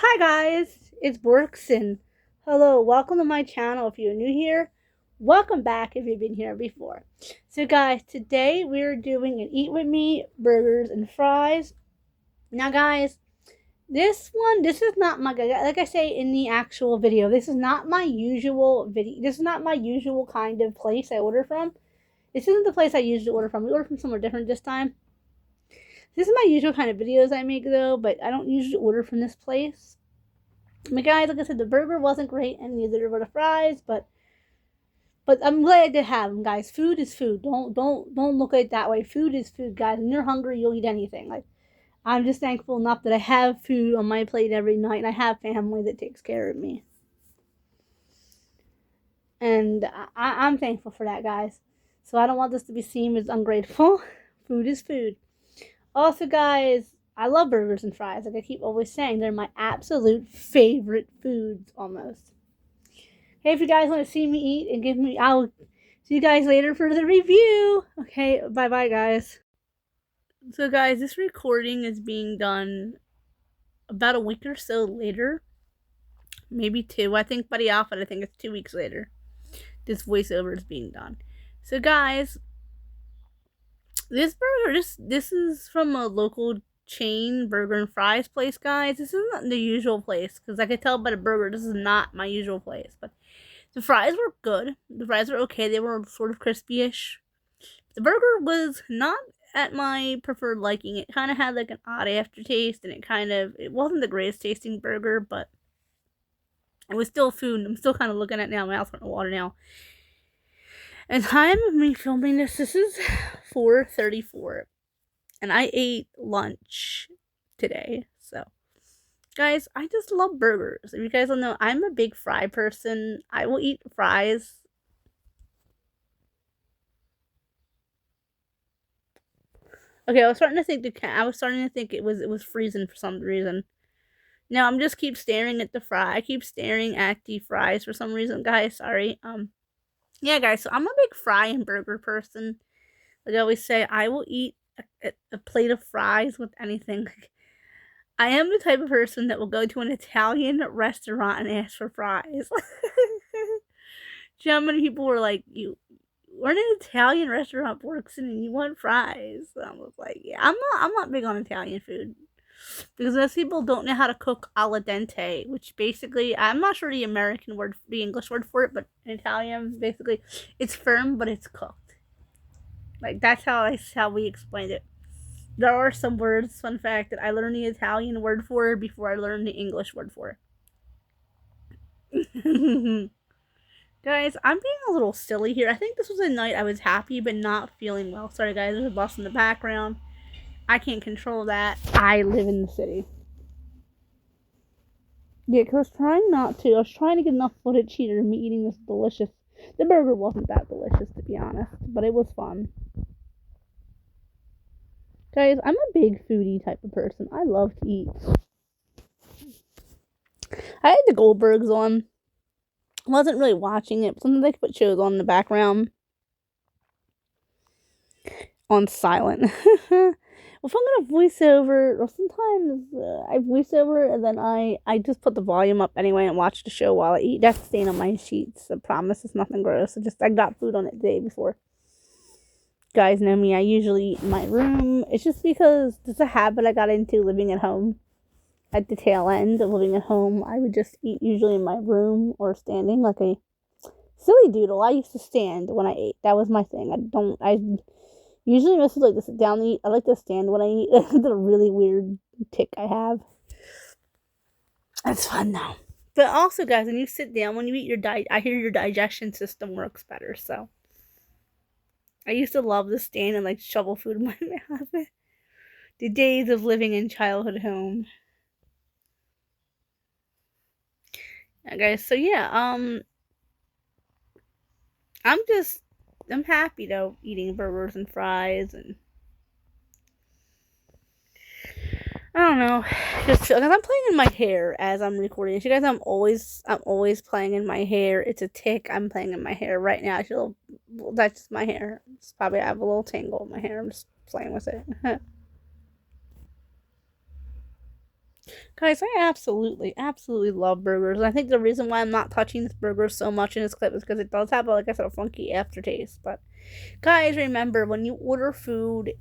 Hi guys, it's Borks and hello, welcome to my channel if you're new here. Welcome back if you've been here before. So guys, today we're doing an eat with me burgers and fries. Now guys, this is not my, like I say in the actual video, this is not my usual video. This is not my usual kind of place I order from. This isn't the place I usually order from. We order from somewhere different this time. This is my usual kind of videos I make though, but I don't usually order from this place. My guys, like I said, the burger wasn't great, and neither were the fries. But I'm glad I did have them, guys. Food is food. Don't look at it that way. Food is food, guys. When you're hungry, you'll eat anything. Like I'm just thankful enough that I have food on my plate every night, and I have family that takes care of me. And I'm thankful for that, guys. So I don't want this to be seen as ungrateful. Food is food. Also, guys, I love burgers and fries. Like I keep always saying, they're my absolute favorite foods almost. Hey, if you guys want to see me eat and I'll see you guys later for the review. Okay, bye bye, guys. So, guys, this recording is being done about a week or so later. Maybe two. I think by the outfit, I think it's 2 weeks later. This voiceover is being done. So, guys, this burger, this is from a local chain burger and fries place, guys. This isn't the usual place because I could tell by the burger this is not my usual place. But the fries were good. The fries were okay. They were sort of crispy-ish. The burger was not at my preferred liking. It kind of had like an odd aftertaste, and it wasn't the greatest tasting burger, but it was still food. I'm still kind of looking at it now. My mouth's going to water now. And time of me filming this is 4:34, and I ate lunch today. So, guys, I just love burgers. If you guys don't know, I'm a big fry person. I will eat fries. Okay, I was starting to think it was freezing for some reason. Now I'm just keep staring at the fry. I keep staring at the fries for some reason, guys. Sorry. Yeah, guys. So I'm a big fry and burger person. Like I always say, I will eat a plate of fries with anything. I am the type of person that will go to an Italian restaurant and ask for fries. Do you know how many people were like, we're in an Italian restaurant, Borkson, and you want fries? So I was like, yeah, I'm not big on Italian food because most people don't know how to cook al dente, which basically I'm not sure the English word for it, but in Italian, basically, it's firm but it's cooked. Like that's how we explained it. There are some words, fun fact, that I learned the Italian word for before I learned the English word for it. Guys, I'm being a little silly here. I think this was a night I was happy but not feeling well. Sorry, guys, there's a bus in the background. I can't control that. I live in the city. Yeah, because I was trying not to. I was trying to get enough footage here of me eating this delicious. The burger wasn't that delicious, to be honest, but it was fun. Guys, I'm a big foodie type of person. I love to eat. I had the Goldbergs on. Wasn't really watching it, but sometimes I put shows on in the background on silent. If I'm gonna voice over, or sometimes I voice over and then I just put the volume up anyway and watch the show while I eat. That's staying on my sheets. I promise it's nothing gross. I got food on it the day before. You guys know me. I usually eat in my room. It's just because it's a habit I got into living at home. At the tail end of living at home, I would just eat usually in my room or standing like a silly doodle. I used to stand when I ate. That was my thing. I usually mostly like to sit down and eat. I like to stand when I eat. It's a really weird tick I have. It's fun though. But also, guys, when you sit down, when you eat I hear your digestion system works better. So I used to love to stand and like shovel food in my mouth. The days of living in childhood home. Yeah, guys. So yeah, I'm happy though eating burgers and fries and I don't know, just because I'm playing in my hair as I'm recording. You guys, I'm always playing in my hair. It's a tick. I'm playing in my hair right now. That's just my hair. It's probably I have a little tangle in my hair. I'm just playing with it. Guys, I absolutely love burgers. I think the reason why I'm not touching this burger so much in this clip is because it does have, like I said, a funky aftertaste. But guys, remember, when you order food,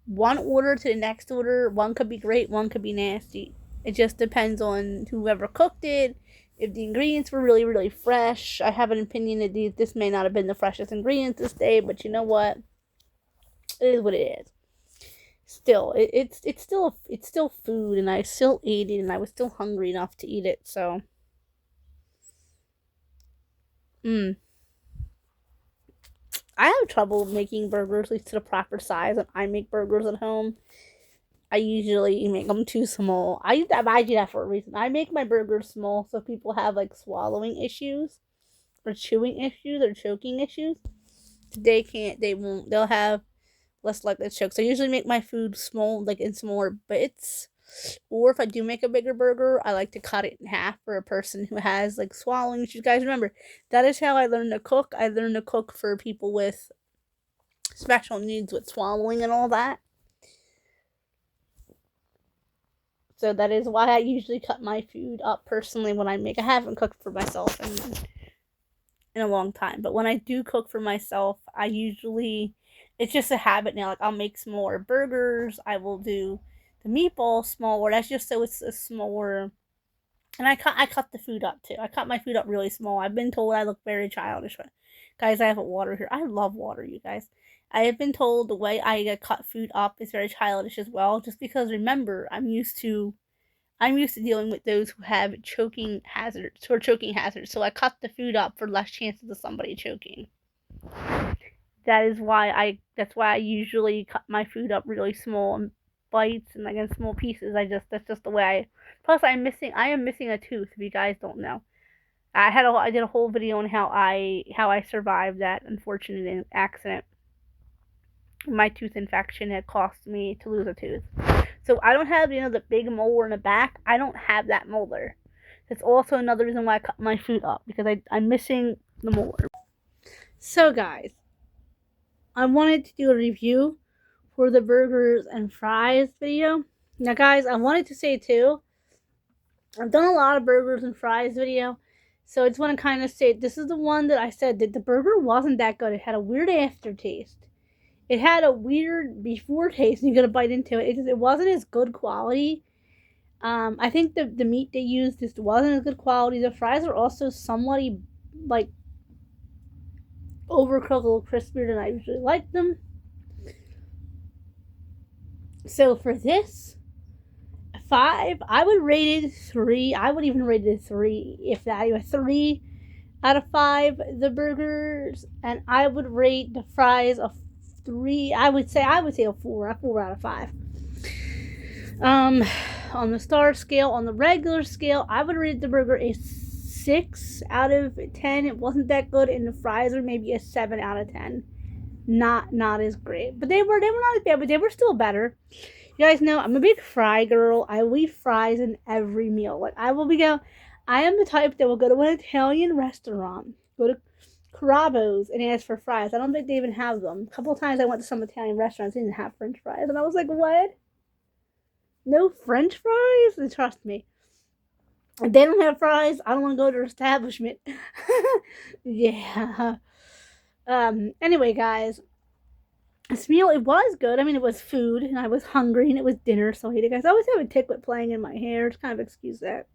one order to the next order, one could be great, one could be nasty. It just depends on whoever cooked it. If the ingredients were really fresh, I have an opinion that this may not have been the freshest ingredients this day, but you know what? It is what it is. Still, it's still food, and I still ate it, and I was still hungry enough to eat it. So, mm. I have trouble making burgers at least to the proper size, and I make burgers at home. I usually make them too small. I do that for a reason. I make my burgers small so people have like swallowing issues or chewing issues or choking issues. They can't. They won't. They'll have less likely to choke. So I usually make my food small, like in smaller bits. Or if I do make a bigger burger, I like to cut it in half for a person who has like swallowing issues. Guys, remember, that is how I learned to cook. I learned to cook for people with special needs with swallowing and all that. So that is why I usually cut my food up personally when I make. I haven't cooked for myself in a long time, but when I do cook for myself, I usually, it's just a habit now. Like I'll make smaller burgers. I will do the meatballs smaller. That's just so it's a smaller. And I cut the food up too. I cut my food up really small. I've been told I look very childish, but guys, I have a water here. I love water, you guys. I have been told the way I cut food up is very childish as well. Just because remember, I'm used to dealing with those who have choking hazards, So I cut the food up for less chances of somebody choking. That's why I usually cut my food up really small in bites and like in small pieces. That's just the way plus I am missing a tooth, if you guys don't know. I did a whole video on how I survived that unfortunate accident. My tooth infection had cost me to lose a tooth. So I don't have, the big molar in the back. I don't have that molar. That's also another reason why I cut my food up, because I'm missing the molar. So guys, I wanted to do a review for the burgers and fries video. Now guys, I wanted to say too, I've done a lot of burgers and fries video. So I just want to kind of say, this is the one that I said that the burger wasn't that good. It had a weird aftertaste. It had a weird before taste, and you gotta bite into it. It wasn't as good quality. I think the meat they used just wasn't as good quality. The fries are also somewhat like overcooked, a little crispier than I usually like them. So for this 5, I would rate it 3. I would even rate it 3 if that. A 3 out of 5 the burgers, and I would rate the fries a 3. I would say a 4 out of 5. On the star scale, on the regular scale, I would rate the burger a 6 out of 10. It wasn't that good, and the fries are maybe a 7 out of 10. Not as great, but they were not as bad, but they were still better. You guys know I'm a big fry girl. I will eat fries in every meal. Like I am the type that will go to an Italian restaurant, go to Carrabba's, and ask for fries. I don't think they even have them. A couple of times I went to some Italian restaurants, they didn't have French fries, and I was like, what? No French fries? And trust me, if they don't have fries, I don't want to go to their establishment. Yeah. Anyway, guys, this meal, it was good. I mean, it was food, and I was hungry, and it was dinner, so I ate it, guys. I always have a ticklet playing in my hair to kind of excuse that.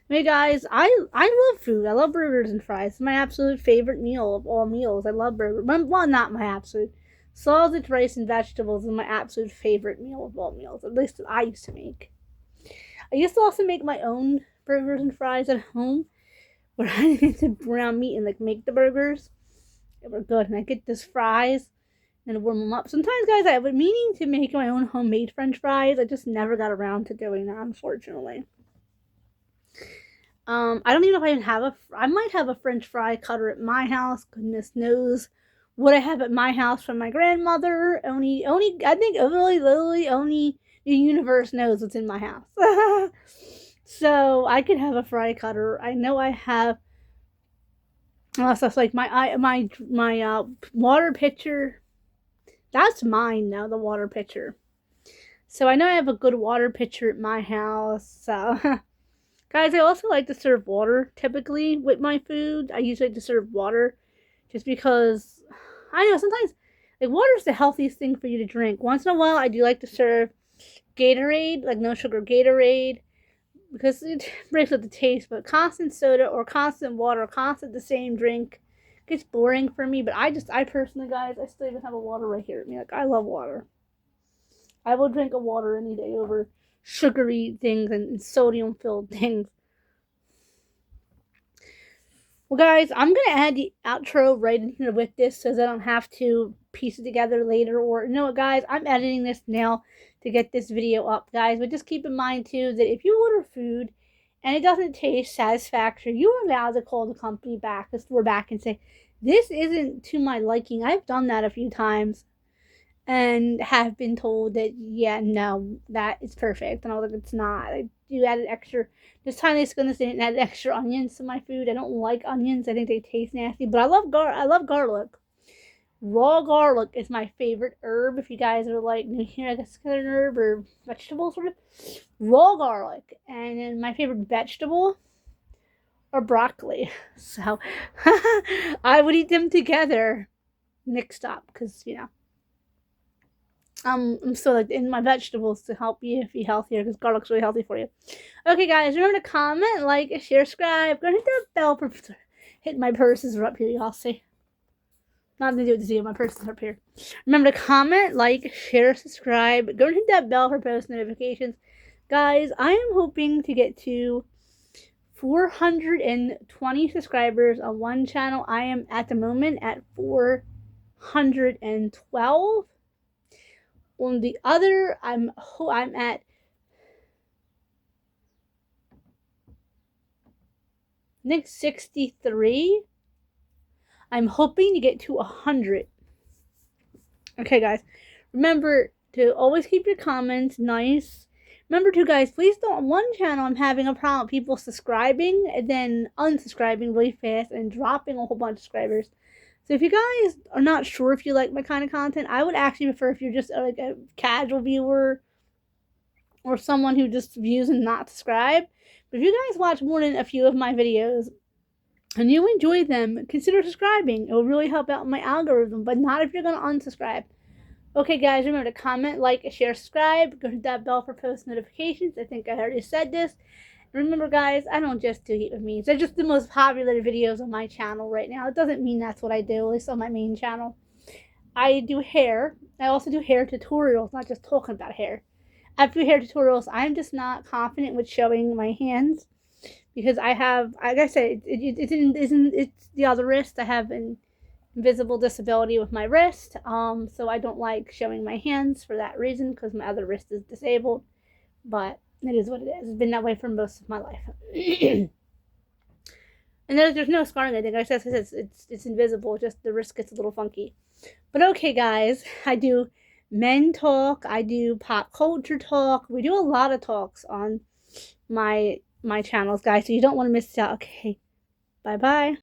Hey guys, I love food. I love burgers and fries. It's my absolute favorite meal of all meals. I love burgers. Well, not my absolute. Sausage, rice, and vegetables is my absolute favorite meal of all meals. At least I used to make. I used to also make my own burgers and fries at home, where I get to brown meat and like make the burgers. They were good, and I get these fries and warm them up. Sometimes, guys, I was meaning to make my own homemade French fries. I just never got around to doing that, unfortunately. I don't even know if I might have a French fry cutter at my house. Goodness knows what I have at my house from my grandmother. I think literally only the universe knows what's in my house. So I could have a fry cutter. I know I have stuff like my water pitcher. That's mine now, the water pitcher. So I know I have a good water pitcher at my house. So, guys, I also like to serve water typically with my food. I usually like to serve water just because I know sometimes like water is the healthiest thing for you to drink. Once in a while, I do like to serve Gatorade, like no sugar Gatorade, because it breaks up the taste. But constant soda or constant water, constant the same drink gets boring for me. But I personally, guys, I still even have a water right here at me. Like, I love water. I will drink a water any day over sugary things and sodium filled things. Well, guys, I'm going to add the outro right in here with this so that I don't have to piece it together later. Or, you know what, guys, I'm editing this now to get this video up, guys. But just keep in mind, too, that if you order food and it doesn't taste satisfactory, you are allowed to call the company back, the store back, and say, this isn't to my liking. I've done that a few times and have been told that, yeah, no, that is perfect. And I was like, it's not. You added extra. This time they didn't add extra onions to my food. I don't like onions. I think they taste nasty. But I love garlic. Raw garlic is my favorite herb. If you guys are like new here, I guess it's an herb or vegetable sort of. Raw garlic. And then my favorite vegetable or broccoli. So I would eat them together mixed up because, you know, I'm still like in my vegetables to help you be healthier because garlic's really healthy for you. Okay, guys, remember to comment, like, share, subscribe. Go and hit that bell for hit my purses are up here, y'all see. Nothing to do with the video, my purses are up here. Remember to comment, like, share, subscribe. Go and hit that bell for post notifications. Guys, I am hoping to get to 420 subscribers on one channel. I am at the moment at 412. On the other, I'm at I think 63. I'm hoping to get to 100. Okay, guys. Remember to always keep your comments nice. Remember to, guys, please don't. On one channel, I'm having a problem with people subscribing and then unsubscribing really fast and dropping a whole bunch of subscribers. So if you guys are not sure if you like my kind of content, I would actually prefer if you're just like a casual viewer or someone who just views and not subscribe. But if you guys watch more than a few of my videos and you enjoy them, consider subscribing. It will really help out my algorithm, but not if you're going to unsubscribe. Okay, guys, remember to comment, like, share, subscribe. Go hit that bell for post notifications. I think I already said this. Remember, guys, I don't just do heat with memes. They're just the most popular videos on my channel right now. It doesn't mean that's what I do, at least on my main channel. I do hair. I also do hair tutorials, not just talking about hair. After hair tutorials, I'm just not confident with showing my hands because I have, like I said, it's the other wrist. I have an invisible disability with my wrist, so I don't like showing my hands for that reason because my other wrist is disabled. But it is what it is. It's been that way for most of my life. And there's no scarring. I think I said it's invisible. Just the wrist gets a little funky. But okay, guys, I do men talk. I do pop culture talk. We do a lot of talks on my channels, guys. So you don't want to miss out. Okay, bye bye.